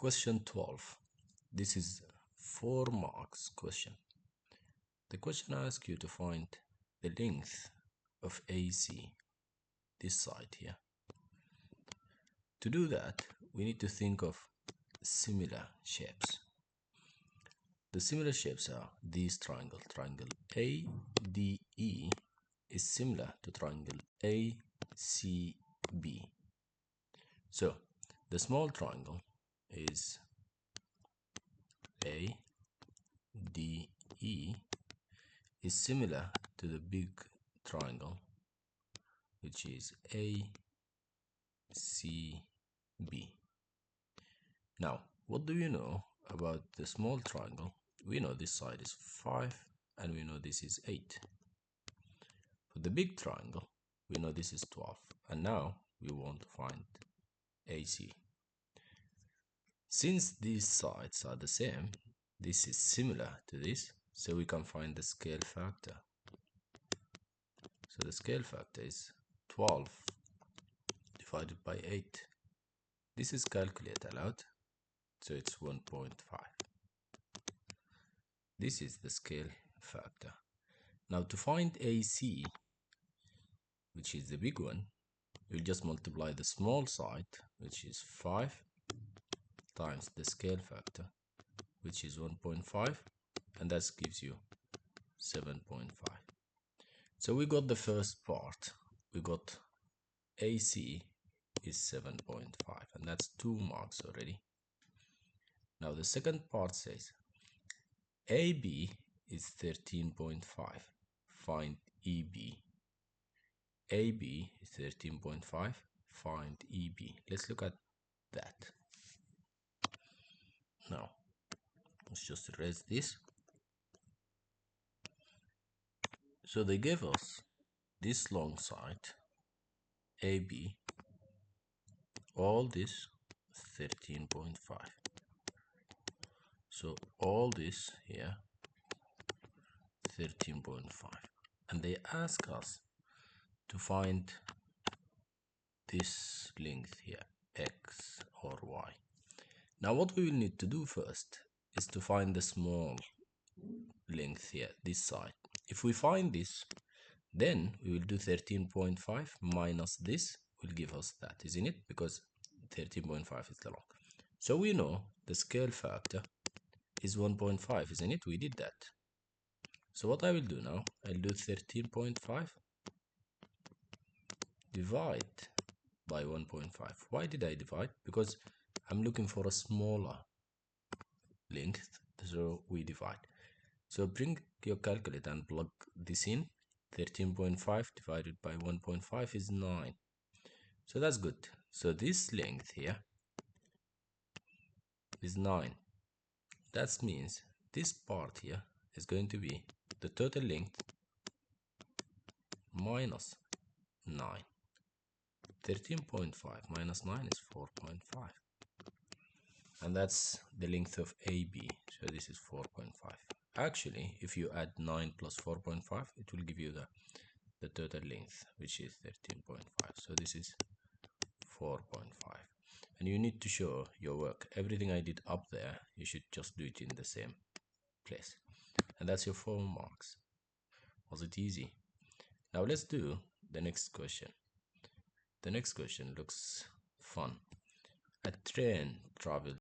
Question 12. This is 4 marks question. The question asks you to find the length of AC, this side here. To do that, we need to think of similar shapes. The similar shapes are these triangle. Triangle ADE is similar to triangle ACB. So, the small triangle is ADE is similar to the big triangle, which is ACB. Now, what do you know about the small triangle? We know this side is 5 and we know this is 8. For the big triangle, we know this is 12, and now we want to find AC. Since these sides are the same, this is similar to this, so we can find the scale factor. So the scale factor is 12 divided by 8. This is calculated aloud, so it's 1.5. This is the scale factor. Now to find AC, which is the big one, you'll just multiply the small side, which is 5, times the scale factor, which is 1.5, and that gives you 7.5. So we got the first part. We got AC is 7.5, and that's 2 marks already. Now the second part says AB is 13.5. Find EB. AB is 13.5. Find EB. Let's look at that. Now, let's just erase this. So they gave us this long side, AB, all this 13.5. So all this here 13.5, and they ask us to find this length here, X or Y. Now what we will need to do first is to find the small length here, this side. If we find this, then we will do 13.5 minus this will give us that, isn't it? Because 13.5 is the long. So we know the scale factor is 1.5, isn't it? We did that. So what I will do now, I'll do 13.5 divide by 1.5. Why did I divide? Because I'm looking for a smaller length, so we divide. So bring your calculator and plug this in. 13.5 divided by 1.5 is 9. So that's good. So this length here is 9. That means this part here is going to be the total length minus 9. 13.5 minus 9 is 4.5. And that's the length of AB. So this is 4.5. Actually, if you add 9 plus 4.5, it will give you the total length, which is 13.5. So this is 4.5. And you need to show your work. Everything I did up there, you should just do it in the same place. And that's your 4 marks. Was it easy? Now let's do the next question. The next question looks fun. A train travels